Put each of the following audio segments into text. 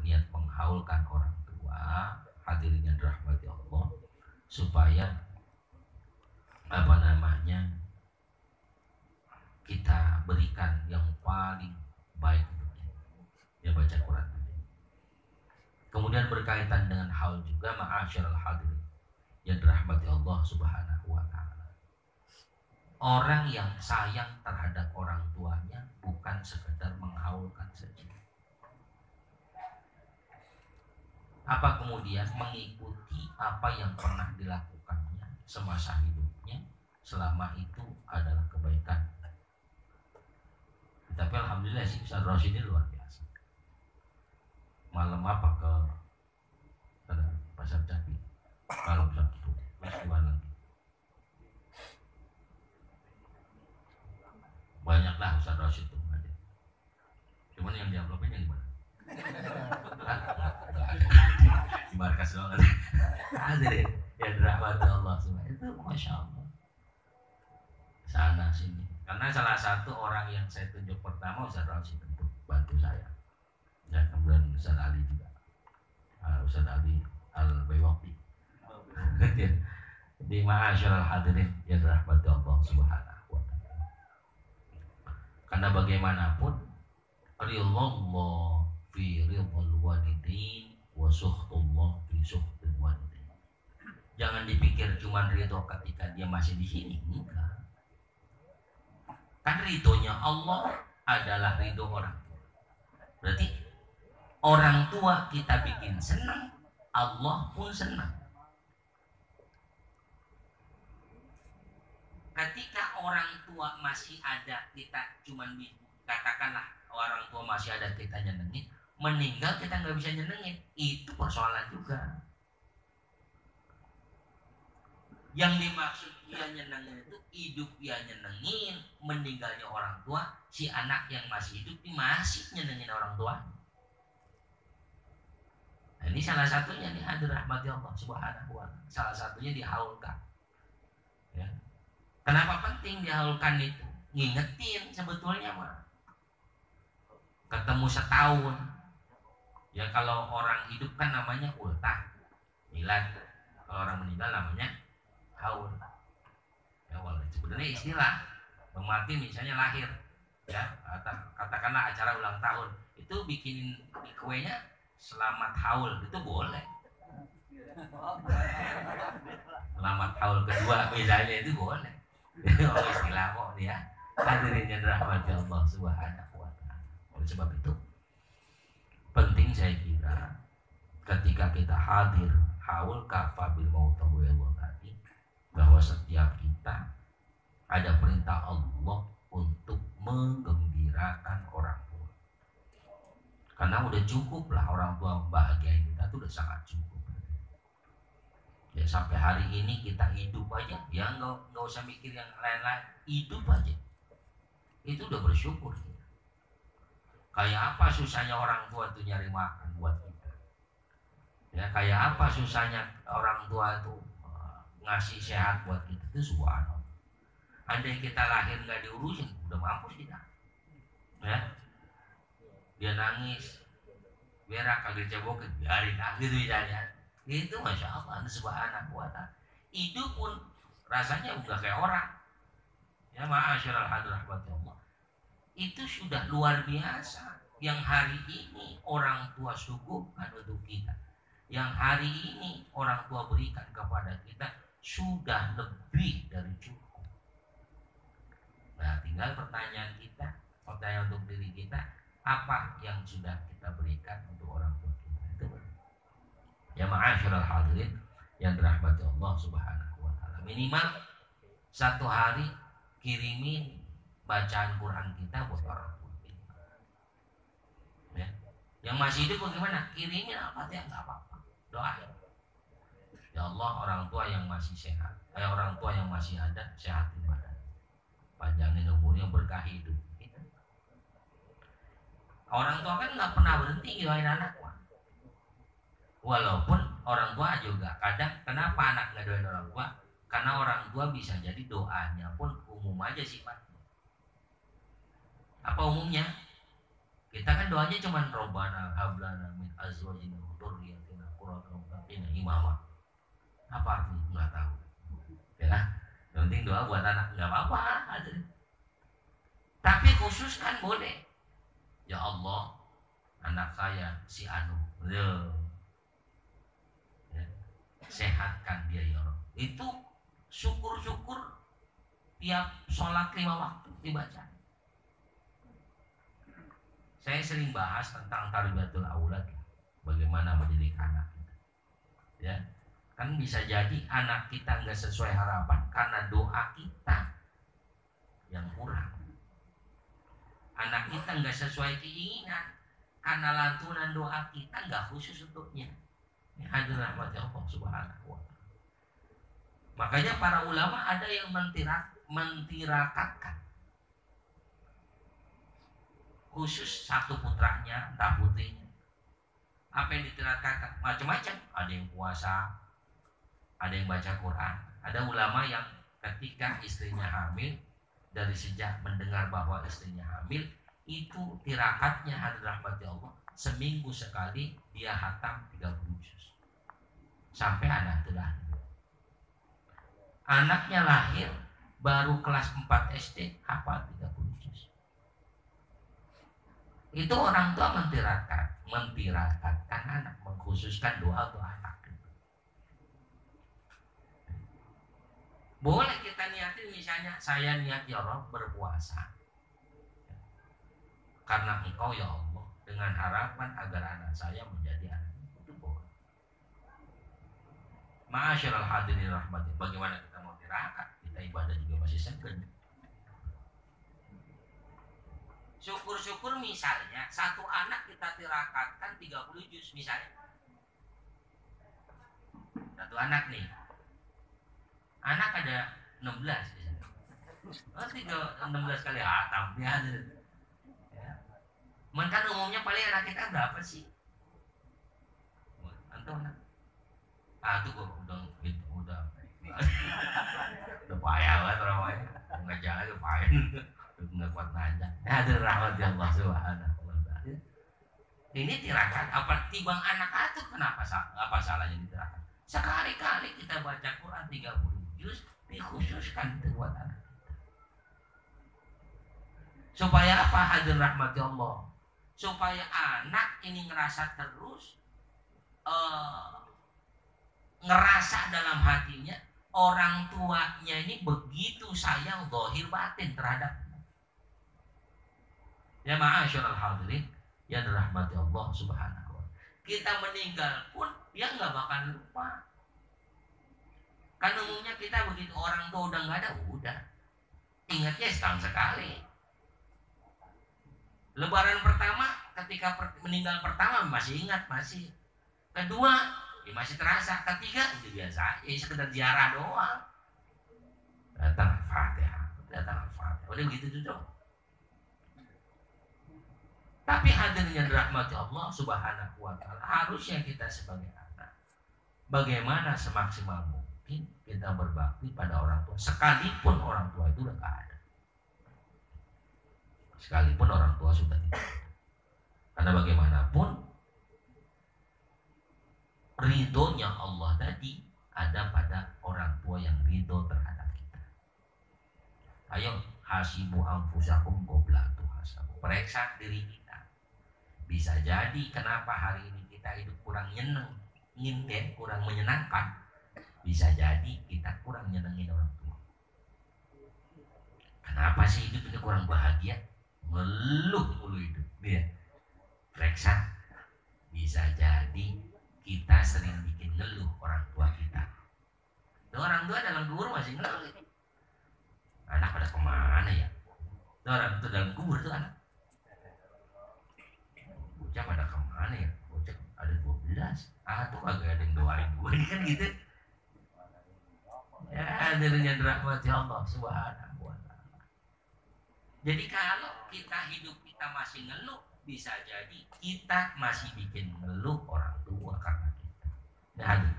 berniat menghaulkan orang tua, hadirin yang dirahmati Allah, supaya kita berikan yang paling baik untuknya, ya baca Quran. Kemudian berkaitan dengan hal juga ma'asyiral hadirin yang dirahmati Allah Subhanahu wa taala. Orang yang sayang terhadap orang tuanya bukan sekedar menghaulkan saja. Apa kemudian mengikuti apa yang pernah dilakukannya semasa hidupnya, selama itu adalah kebaikan. Tapi alhamdulillah sih Ustaz Rosyid ini luar biasa. Malam apa ke Pasar Capi, malam Sabtu, festival lagi. Banyaklah Ustaz Rosyid tuh ada. Cuman yang diamplopin yang gimana? Di markas doang ada. Hadirin yang dirahmati Allah semua itu masya Allah. Sana sini. Karena salah satu orang yang saya tunjuk pertama Ustaz Rosyid untuk bantu saya. Dan kemudian Ustaz Ali juga. Ustaz Ali Al-Baywaqti. Di ma'asyiral hadirin yang dirahmati Allah Subhanahu wa taala. Karena bagaimanapun ridhallah fi ridhal walidain wa sukhtullah fi sukhtil walidain. Jangan dipikir cuma ridho ketika dia masih di sini, enggak. Kan ridhonya Allah adalah ridho orang tua. Berarti orang tua kita bikin senang, Allah pun senang. Ketika orang tua masih ada, kita cuman katakanlah orang tua masih ada kita nyenengin, meninggal kita nggak bisa nyenengin, itu persoalan juga. Yang dimaksud dia nyenengin itu hidup dia nyenengin, meninggalnya orang tua, si anak yang masih hidup ini masih nyenengin orang tua. Nah, ini salah satunya nih hadir rahmati Allah Subhanahu wa taala. Salah satunya dihaulkan. Ya. Kenapa penting dihaulkan itu? Ngingetin sebetulnya mah. Ketemu setahun. Ya kalau orang hidup kan namanya ultah, milad. Kalau orang meninggal namanya haul. Ya sebenarnya istilah. Bang Martin misalnya lahir, ya katakanlah acara ulang tahun, itu bikin kuenya selamat haul itu boleh. Selamat haul kedua misalnya itu boleh. Oh istilah kok ya. Hadirin yang dirahmati Allah Subhanahu wa taala. Oleh sebab itu penting saya kira ketika kita hadir haul kafabil mautawi Allah tadi, bahwa setiap kita ada perintah Allah untuk menggembirakan orang tua. Karena udah cukup lah orang tua bahagiain kita tuh udah sangat cukup. Ya sampai hari ini kita hidup aja, ya nggak usah mikir yang lain-lain, hidup aja. Itu udah bersyukur kita. Kayak apa susahnya orang tua tuh nyari makan buat kita. Ya kayak apa susahnya orang tua tuh ngasih sehat buat kita, itu subhanallah. Andai kita lahir nggak diurusin, udah mampus kita. Ya, dia nangis, berak kagak cebokin, biarin lah gitu misalnya. Itu masya Allah, subhanahu wa ta'ala. Itu pun rasanya udah kayak orang. Ya ma'asyiral hadirin Allah. Itu sudah luar biasa. Yang hari ini orang tua suguhkan untuk kita. Yang hari ini orang tua berikan kepada kita sudah lebih dari cukup. Nah, tinggal pertanyaan untuk diri kita, apa yang sudah kita berikan untuk orang tua kita? Itu ya ma'asyiral hadirin yang dirahmati Allah Subhanahu wa taala. Minimal satu hari kirimin bacaan Quran kita buat orang tua kita. Ya. Yang masih hidup bagaimana? Kirimin Al-Fatihah enggak apa-apa. Doain. Ya Allah, orang tua yang masih sehat, orang tua yang masih ada, sehatin badan, panjangin umurnya, berkah hidup. Gitu. Orang tua kan nggak pernah berhenti doain anak. Walaupun orang tua juga kadang, kenapa anak nggak doain orang tua? Karena orang tua bisa jadi doanya pun umum aja sifatnya. Apa umumnya? Kita kan doanya cuma Robbana hablana min mama. Apa artinya? Nggak tahu. Ya, yang penting doa buat anak nggak apa-apa. Tapi khusus kan boleh. Ya Allah, anak saya si Anu, ya, sehatkan dia ya Allah. Itu syukur-syukur tiap sholat 5 waktu dibaca. Saya sering bahas tentang tarbiyatul aulad, bagaimana mendidik anak. Ya, kan bisa jadi anak kita nggak sesuai harapan karena doa kita yang kurang. Anak kita nggak sesuai keinginan karena lantunan doa kita nggak khusus untuknya. Ini hadir rahmat Allah Subhanahu wa ta'ala. Makanya para ulama ada yang mentirakakan khusus satu putranya, entah putrinya. Apa yang ditirakakan? Macam-macam. Ada yang puasa, ada yang baca Quran. Ada ulama yang ketika istrinya hamil, dari sejak mendengar bahwa istrinya hamil, itu tirakatnya hadir rahmat Allah. Seminggu sekali dia hatam 30 juz. Sampai anak itu lahir. Anaknya lahir baru kelas 4 SD hafal 30 juz. Itu orang tua mentirakatkan anak, mengkhususkan doa untuk anak. Boleh kita niatin, misalnya saya niat ya Allah berpuasa karena Engkau ya Allah, dengan harapan agar anak saya menjadi anak itu boleh. Ma'asyiral hadirin rahmatin, bagaimana kita mau tirakat? Kita ibadah juga masih segan. Syukur-syukur misalnya satu anak kita tirakatkan 30 juz misalnya. Satu anak nih. Anak ada 16 misalnya. Oh, 16 kali hatam ya. Kan umumnya paling anak kita berapa sih? Antum anak. Tuh kok udah payah banget orang-orang. Ngajar aja payah. Nggak kuat nanya. Hadir rahmat Allah Subhanahu wa ta'ala. Ini tirakat apa timbang anak itu kenapa apa salahnya ditirakat? Sekali-kali kita baca Quran 30 juz dikhususkan buat anak kita. Supaya apa? Hadir rahmat Allah. Supaya anak ini ngerasa terus ngerasa dalam hatinya orang tuanya ini begitu sayang zahir batin terhadap. Ya ma'asyiral hadirin yang dirahmati Allah Subhanahu wa ta'ala. Kita meninggal pun dia nggak bakal lupa. Kan umumnya kita begitu orang tua udah nggak ada, udah ingatnya setahun sekali. Lebaran pertama ketika meninggal pertama masih ingat, masih. Kedua ya masih terasa. Ketiga itu biasa, ya sekedar ziarah doang. Datang Fatihah. Udah begitu dong. Tapi hadirnya rahmat Allah Subhanahu wa ta'ala, harusnya kita sebagai anak bagaimana semaksimal mungkin kita berbakti pada orang tua, sekalipun orang tua itu udah gak ada, sekalipun orang tua sudah tidak ada. Karena bagaimanapun ridhonya Allah tadi ada pada orang tua yang ridho terhadap kita. Ayo hasibu anfusakum qabla tuhasabu. Periksa diri kita. Bisa jadi kenapa hari ini kita hidup kurang kurang menyenangkan. Bisa jadi kita kurang nyenengin orang tua. Kenapa sih hidup ini kurang bahagia? Ngeluh mulu hidup. Dia periksa. Bisa jadi kita sering bikin ngeluh orang tua kita. Orang tua dalam kubur masih ngeluh. Anak pada kemana ya? Orang tua dalam kubur tuh anak. Bocah pada kemana ya? Bocah ada 12. Tuh kagak ada yang doain gue kan gitu. Ya hadirnya rahmat Allah Subhanahu wa ta'ala. Jadi kalau kita hidup kita masih ngeluh, bisa jadi kita masih bikin ngeluh orang tua karena kita. Ya hadir.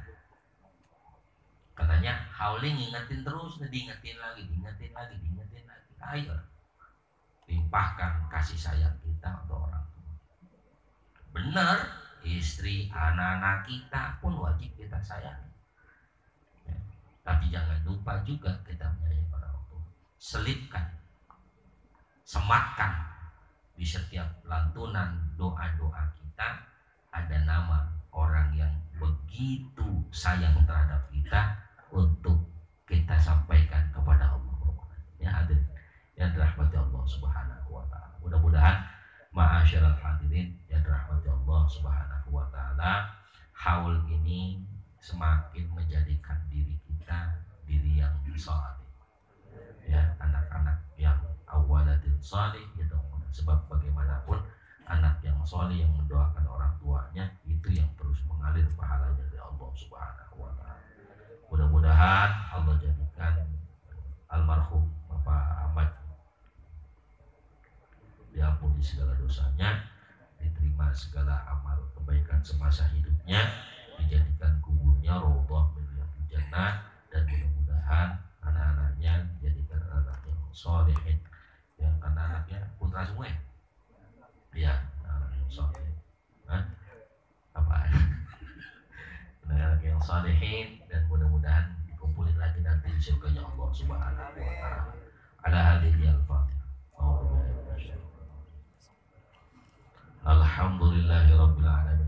Katanya howling ingetin terus, diingetin lagi. Ayo limpahkan kasih sayang kita untuk orang tua. Benar, istri, anak-anak kita pun wajib kita sayangi. Ya. Tapi jangan lupa juga kita menyayangi orang tua. Selipkan, sematkan di setiap lantunan doa-doa kita ada nama orang yang begitu sayang terhadap kita untuk kita sampaikan kepada Allah. Ya hadirin yang dirahmati Allah Subhanahu wa taala. Mudah-mudahan ma'asyiral hadirin yang dirahmati Allah Subhanahu wa taala, haul ini semakin menjadikan diri kita diri yang saleh. Ya, anak-anak yang awaladin salih ya dong. Sebab bagaimanapun anak yang saleh yang mendoakan orang tuanya itu yang terus mengalir pahalanya dari Allah Subhanahu wa taala. Mudah-mudahan Allah jadikan almarhum Bapak Ahmad diampuni segala dosanya, diterima segala amal kebaikan semasa hidupnya, dijadikan kuburnya raudhah min riyadhil jannah, dan mudah-mudahan anak-anaknya dijadikan anak yang sholihin, yang anak-anaknya putra semua ya? Iya, anak yang sholihin. Apa? Anak-anak yang sholihin, dan mudah-mudahan dikumpulin lagi nanti di surganya Allah Subhanahu wa taala. Ala hadhihi al-Fatihah. Alhamdulillahirabbil alamin.